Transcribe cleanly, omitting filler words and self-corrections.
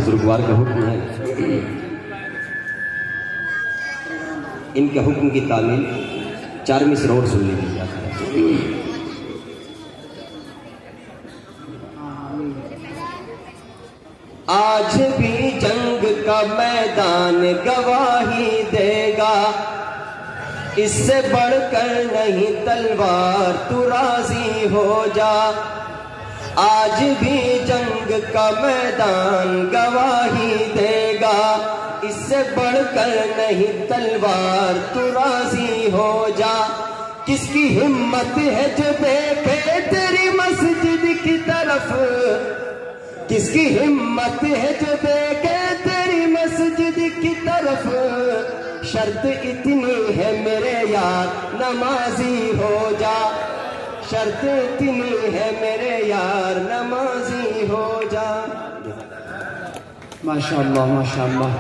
बुजुर्गवार का हुक्म है, इनके हुक्म की तामील 4वीं सरोवर सुन लीजिए। आज भी जंग का मैदान गवाही देगा, इससे बढ़कर नहीं तलवार तू राजी हो जा। आज भी जंग का मैदान गवाही देगा, इससे बढ़कर नहीं तलवार तू राजी हो जा। किसकी हिम्मत है जो देखे तेरी मस्जिद की तरफ, किसकी हिम्मत है जो देखे तेरी मस्जिद की तरफ। शर्त इतनी है मेरे यार नमाजी हो जा, शर्त इतनी है मेरे यार नमाजी हो जा। माशाअल्लाह माशाअल्लाह।